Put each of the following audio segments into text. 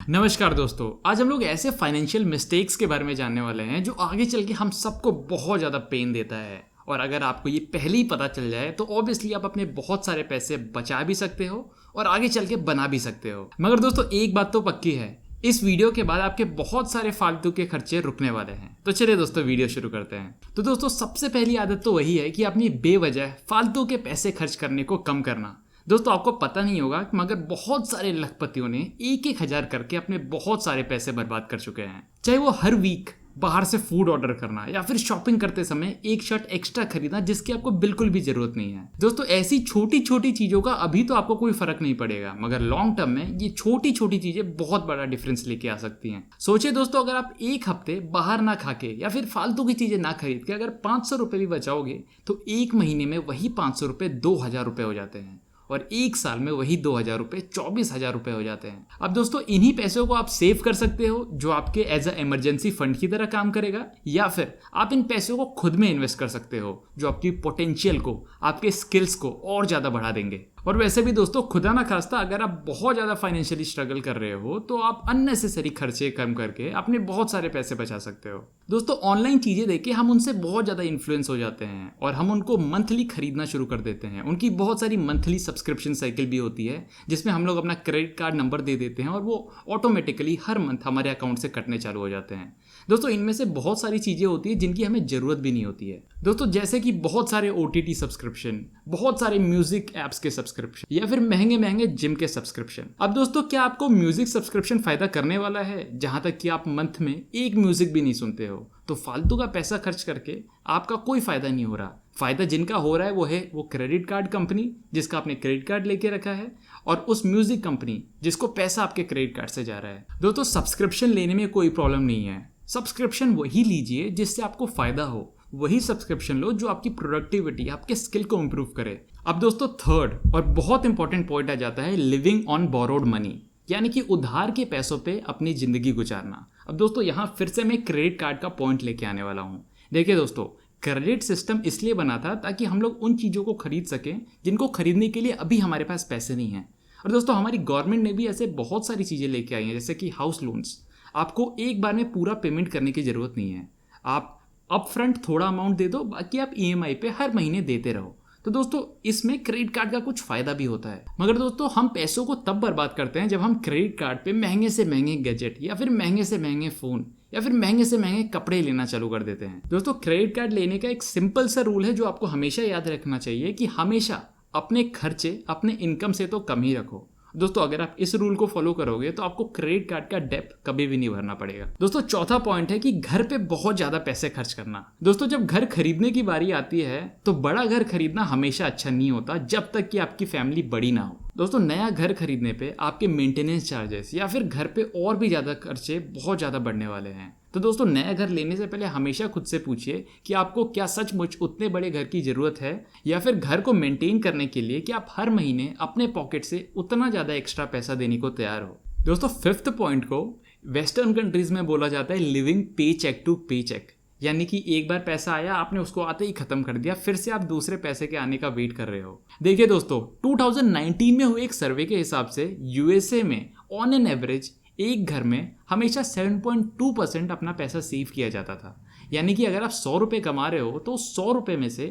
नमस्कार दोस्तों, आज हम लोग ऐसे फाइनेंशियल मिस्टेक्स के बारे में जानने वाले हैं जो आगे चल के हम सबको बहुत ज़्यादा पेन देता है। और अगर आपको ये पहले ही पता चल जाए तो ऑब्वियसली आप अपने बहुत सारे पैसे बचा भी सकते हो और आगे चल के बना भी सकते हो। मगर दोस्तों एक बात तो पक्की है, इस वीडियो के बाद आपके बहुत सारे फालतू के खर्चे रुकने वाले हैं। तो चलिए दोस्तों वीडियो शुरू करते हैं। तो दोस्तों सबसे पहली आदत तो वही है कि अपनी बेवजह फालतू के पैसे खर्च करने को कम करना। दोस्तों आपको पता नहीं होगा मगर बहुत सारे लखपतियों ने 1,000 करके अपने बहुत सारे पैसे बर्बाद कर चुके हैं। चाहे वो हर वीक बाहर से फूड ऑर्डर करना या फिर शॉपिंग करते समय एक शर्ट एक्स्ट्रा खरीदना जिसकी आपको बिल्कुल भी जरूरत नहीं है। दोस्तों ऐसी छोटी छोटी चीजों का अभी तो आपको कोई फर्क नहीं पड़ेगा, मगर लॉन्ग टर्म में ये छोटी छोटी चीजें बहुत बड़ा डिफरेंस लेके आ सकती हैं। सोचिए दोस्तों, अगर आप एक हफ्ते बाहर ना खा के या फिर फालतू की चीजें ना खरीद के अगर 500 रुपए भी बचाओगे तो एक महीने में वही 500 रुपए 2,000 रुपए हो जाते हैं और एक साल में वही 2,000 रुपए 24,000 रुपए हो जाते हैं। अब दोस्तों इन्हीं पैसों को आप सेव कर सकते हो जो आपके एज अ इमरजेंसी फंड की तरह काम करेगा, या फिर आप इन पैसों को खुद में इन्वेस्ट कर सकते हो जो आपकी पोटेंशियल को, आपके स्किल्स को और ज़्यादा बढ़ा देंगे। और वैसे भी दोस्तों खुदा ना खास्ता अगर आप बहुत ज़्यादा फाइनेंशियली स्ट्रगल कर रहे हो तो आप अननेसेसरी खर्चे कम करके अपने बहुत सारे पैसे बचा सकते हो। दोस्तों ऑनलाइन चीज़ें देख के हम उनसे बहुत ज़्यादा इन्फ्लुएंस हो जाते हैं और हम उनको मंथली खरीदना शुरू कर देते हैं। उनकी बहुत सारी मंथली सब्सक्रिप्शन साइकिल भी होती है जिसमें हम लोग अपना क्रेडिट कार्ड नंबर दे देते हैं और वो ऑटोमेटिकली हर मंथ हमारे अकाउंट से कटने चालू हो जाते हैं। दोस्तों इनमें से बहुत सारी चीज़ें होती है जिनकी हमें ज़रूरत भी नहीं होती है। दोस्तों जैसे कि बहुत सारे OTT सब्सक्रिप्शन, बहुत सारे म्यूजिक ऐप्स के सब्सक्रिप्शन या फिर महंगे महंगे जिम के सब्सक्रिप्शन। अब दोस्तों क्या आपको म्यूजिक सब्सक्रिप्शन फायदा करने वाला है जहां तक कि आप मंथ में एक म्यूजिक भी नहीं सुनते हो? तो फालतू का पैसा खर्च करके आपका कोई फायदा नहीं हो रहा। फायदा जिनका हो रहा है वो क्रेडिट कार्ड कंपनी जिसका आपने क्रेडिट कार्ड लेके रखा है और उस म्यूजिक कंपनी जिसको पैसा आपके क्रेडिट कार्ड से जा रहा है। दोस्तों सब्सक्रिप्शन लेने में कोई प्रॉब्लम नहीं है। सब्सक्रिप्शन वही लीजिए जिससे आपको फायदा हो, वही सब्सक्रिप्शन लो जो आपकी प्रोडक्टिविटी, आपके स्किल को इंप्रूव करे। अब दोस्तों थर्ड और बहुत इंपॉर्टेंट पॉइंट आ जाता है लिविंग ऑन बोरोड मनी, यानी कि उधार के पैसों पे अपनी जिंदगी गुजारना। अब दोस्तों यहाँ फिर से मैं क्रेडिट कार्ड का पॉइंट लेके आने वाला हूँ। देखिए दोस्तों क्रेडिट सिस्टम इसलिए बना था ताकि हम लोग उन चीज़ों को खरीद सकें जिनको खरीदने के लिए अभी हमारे पास पैसे नहीं हैं। और दोस्तों हमारी गवर्नमेंट ने भी ऐसे बहुत सारी चीज़ें लेके आई हैं जैसे कि हाउस लोन्स। आपको एक बार में पूरा पेमेंट करने की ज़रूरत नहीं है, आप अप फ्रंट थोड़ा अमाउंट दे दो, बाकी आप EMI पे हर महीने देते रहो। तो दोस्तों इसमें क्रेडिट कार्ड का कुछ फायदा भी होता है। मगर दोस्तों हम पैसों को तब बर्बाद करते हैं जब हम क्रेडिट कार्ड पे महंगे से महंगे गैजेट या फिर महंगे से महंगे फ़ोन या फिर महंगे से महंगे कपड़े लेना चालू कर देते हैं। दोस्तों क्रेडिट कार्ड लेने का एक सिंपल सा रूल है जो आपको हमेशा याद रखना चाहिए कि हमेशा अपने खर्चे अपने इनकम से तो कम ही रखो। दोस्तों अगर आप इस रूल को फॉलो करोगे तो आपको क्रेडिट कार्ड का डेब्ट कभी भी नहीं भरना पड़ेगा। दोस्तों चौथा पॉइंट है कि घर पे बहुत ज्यादा पैसे खर्च करना। दोस्तों जब घर खरीदने की बारी आती है तो बड़ा घर खरीदना हमेशा अच्छा नहीं होता जब तक कि आपकी फैमिली बड़ी ना हो। दोस्तों नया घर खरीदने पे आपके मेंटेनेंस चार्जेस या फिर घर पे और भी ज्यादा खर्चे बहुत ज्यादा बढ़ने वाले हैं। तो दोस्तों नया घर लेने से पहले हमेशा खुद से पूछिए कि आपको क्या सचमुच उतने बड़े घर की ज़रूरत है, या फिर घर को मेंटेन करने के लिए कि आप हर महीने अपने पॉकेट से उतना ज़्यादा एक्स्ट्रा पैसा देने को तैयार हो। दोस्तों फिफ्थ पॉइंट को वेस्टर्न कंट्रीज में बोला जाता है लिविंग पे चेक टू पे चेक, यानी कि एक बार पैसा आया आपने उसको आते ही खत्म कर दिया, फिर से आप दूसरे पैसे के आने का वेट कर रहे हो। देखिए दोस्तों 2019 में हुए एक सर्वे के हिसाब से USA में ऑन एन एवरेज एक घर में हमेशा 7.2% अपना पैसा सेव किया जाता था। यानी कि अगर आप 100 रुपये कमा रहे हो तो 100 रुपये में से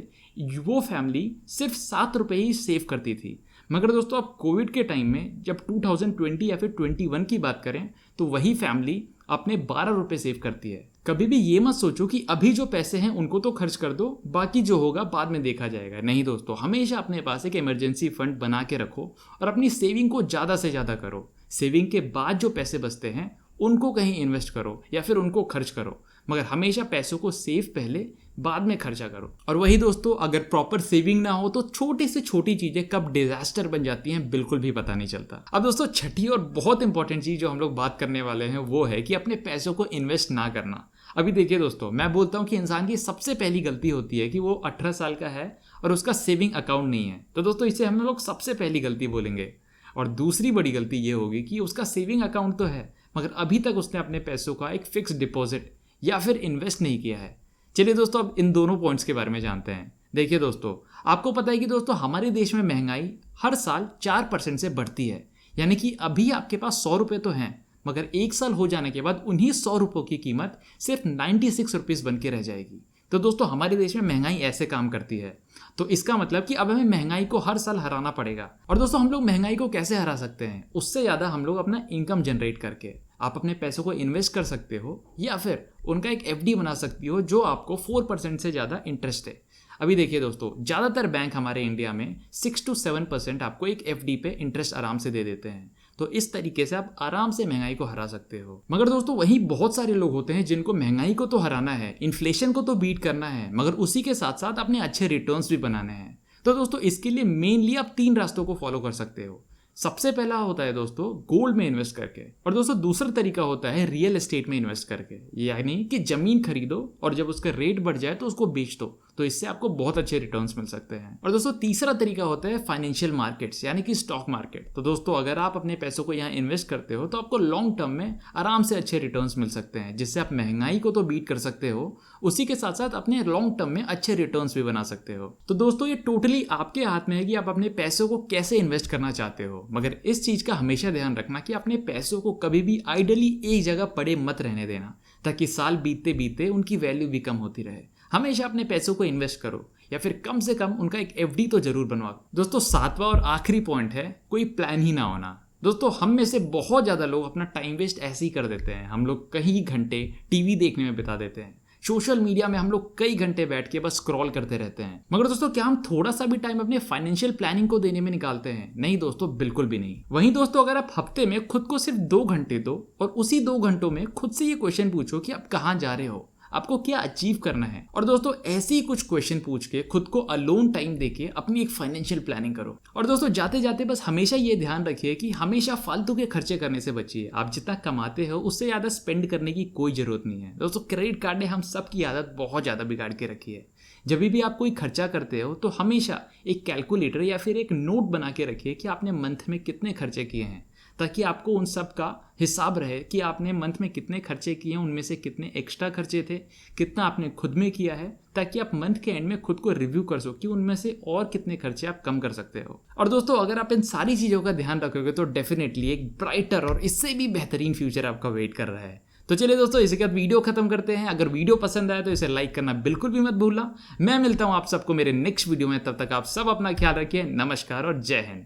वो फैमिली सिर्फ 7 रुपये ही सेव करती थी। मगर दोस्तों आप कोविड के टाइम में जब 2020 या फिर 21 की बात करें तो वही फैमिली अपने 12 रुपये सेव करती है। कभी भी ये मत सोचो कि अभी जो पैसे हैं उनको तो खर्च कर दो, बाकी जो होगा बाद में देखा जाएगा। नहीं दोस्तों, हमेशा अपने पास एक इमरजेंसी फंड बना के रखो और अपनी सेविंग को ज़्यादा से ज़्यादा करो। सेविंग के बाद जो पैसे बचते हैं उनको कहीं इन्वेस्ट करो या फिर उनको खर्च करो, मगर हमेशा पैसों को सेव पहले बाद में खर्चा करो। और वही दोस्तों अगर प्रॉपर सेविंग ना हो तो छोटी से छोटी चीज़ें कब डिजास्टर बन जाती हैं बिल्कुल भी पता नहीं चलता। अब दोस्तों छठी और बहुत इंपॉर्टेंट चीज़ जो हम लोग बात करने वाले हैं वो है कि अपने पैसों को इन्वेस्ट ना करना। अभी देखिए दोस्तों मैं बोलता हूँ कि इंसान की सबसे पहली गलती होती है कि वो 18 साल का है और उसका सेविंग अकाउंट नहीं है। तो दोस्तों इसे हम लोग सबसे पहली गलती बोलेंगे। और दूसरी बड़ी गलती ये होगी कि उसका सेविंग अकाउंट तो है मगर अभी तक उसने अपने पैसों का एक फिक्स डिपॉजिट या फिर इन्वेस्ट नहीं किया है। चलिए दोस्तों अब इन दोनों पॉइंट्स के बारे में जानते हैं। देखिए दोस्तों आपको पता है कि दोस्तों हमारे देश में महंगाई हर साल 4% से बढ़ती है, यानी कि अभी आपके पास 100 रुपये तो हैं मगर 1 साल हो जाने के बाद उन्हीं 100 रुपयों की कीमत सिर्फ 96 रुपीज़ बन के रह जाएगी। तो दोस्तों हमारे देश में महंगाई ऐसे काम करती है। तो इसका मतलब कि अब हमें महंगाई को हर साल हराना पड़ेगा। और दोस्तों हम लोग महंगाई को कैसे हरा सकते हैं? उससे ज़्यादा हम लोग अपना इनकम जनरेट करके। आप अपने पैसों को इन्वेस्ट कर सकते हो या फिर उनका एक एफडी बना सकती हो जो आपको 4% से ज़्यादा इंटरेस्ट है। अभी देखिए दोस्तों, ज़्यादातर बैंक हमारे इंडिया में 6 to 7% आपको एक एफडी पे इंटरेस्ट आराम से दे देते हैं। तो इस तरीके से आप आराम से महंगाई को हरा सकते हो। मगर दोस्तों वहीं बहुत सारे लोग होते हैं जिनको महंगाई को तो हराना है, इन्फ्लेशन को तो बीट करना है, मगर उसी के साथ साथ अपने अच्छे रिटर्न्स भी बनाने हैं। तो दोस्तों इसके लिए मेनली आप 3 रास्तों को फॉलो कर सकते हो। सबसे पहला होता है दोस्तों गोल्ड में इन्वेस्ट करके, और दोस्तों दूसरा तरीका होता है रियल एस्टेट में इन्वेस्ट करके, यानी कि जमीन खरीदो और जब उसका रेट बढ़ जाए तो उसको बेच दो, तो इससे आपको बहुत अच्छे रिटर्न्स मिल सकते हैं। और दोस्तों तीसरा तरीका होता है फाइनेंशियल मार्केट्स, यानी कि स्टॉक मार्केट। तो दोस्तों अगर आप अपने पैसों को यहाँ इन्वेस्ट करते हो तो आपको लॉन्ग टर्म में आराम से अच्छे रिटर्न्स मिल सकते हैं, जिससे आप महंगाई को तो बीट कर सकते हो, उसी के साथ साथ अपने लॉन्ग टर्म में अच्छे रिटर्न्स भी बना सकते हो। तो दोस्तों ये टोटली आपके हाथ में है कि आप अपने पैसों को कैसे इन्वेस्ट करना चाहते हो, मगर इस चीज का हमेशा ध्यान रखना कि अपने पैसों को कभी भी आइडली एक जगह पड़े मत रहने देना, ताकि साल बीतते बीतते उनकी वैल्यू भी कम होती रहे। हमेशा अपने पैसों को इन्वेस्ट करो या फिर कम से कम उनका एक एफडी तो जरूर बनवाओ। दोस्तों 7वां और आखिरी पॉइंट है कोई प्लान ही ना होना। दोस्तों हम में से बहुत ज़्यादा लोग अपना टाइम वेस्ट ऐसे ही कर देते हैं। हम लोग कई घंटे टीवी देखने में बिता देते हैं, सोशल मीडिया में हम लोग कई घंटे बैठ के बस स्क्रॉल करते रहते हैं। मगर दोस्तों क्या हम थोड़ा सा भी टाइम अपने फाइनेंशियल प्लानिंग को देने में निकालते हैं? नहीं दोस्तों, बिल्कुल भी नहीं। वहीं दोस्तों अगर आप हफ्ते में खुद को सिर्फ 2 घंटे दो और उसी 2 घंटों में खुद से ये क्वेश्चन पूछो कि आप कहाँ जा रहे हो, आपको क्या अचीव करना है, और दोस्तों ऐसे ही कुछ क्वेश्चन पूछ के खुद को अलोन टाइम देके अपनी एक फाइनेंशियल प्लानिंग करो। और दोस्तों जाते जाते बस हमेशा ये ध्यान रखिए कि हमेशा फालतू के खर्चे करने से बचिए। आप जितना कमाते हो उससे ज़्यादा स्पेंड करने की कोई ज़रूरत नहीं है। दोस्तों क्रेडिट कार्ड ने हम सब की आदत बहुत ज़्यादा बिगाड़ के रखी है। जब भी आप कोई खर्चा करते हो तो हमेशा एक कैलकुलेटर या फिर एक नोट बना के रखिए कि आपने मंथ में कितने खर्चे किए हैं, ताकि आपको उन सब का हिसाब रहे कि आपने मंथ में कितने खर्चे किए हैं, उनमें से कितने एक्स्ट्रा खर्चे थे, कितना आपने खुद में किया है, ताकि आप मंथ के एंड में खुद को रिव्यू कर सको कि उनमें से और कितने खर्चे आप कम कर सकते हो। और दोस्तों अगर आप इन सारी चीज़ों का ध्यान रखोगे तो डेफिनेटली एक ब्राइटर और इससे भी बेहतरीन फ्यूचर आपका वेट कर रहा है। तो चलिए दोस्तों इसी के बाद वीडियो खत्म करते हैं। अगर वीडियो पसंद आए तो इसे लाइक करना बिल्कुल भी मत भूलना। मैं मिलता हूं आप सबको मेरे नेक्स्ट वीडियो में, तब तक आप सब अपना ख्याल रखिए। नमस्कार और जय हिंद।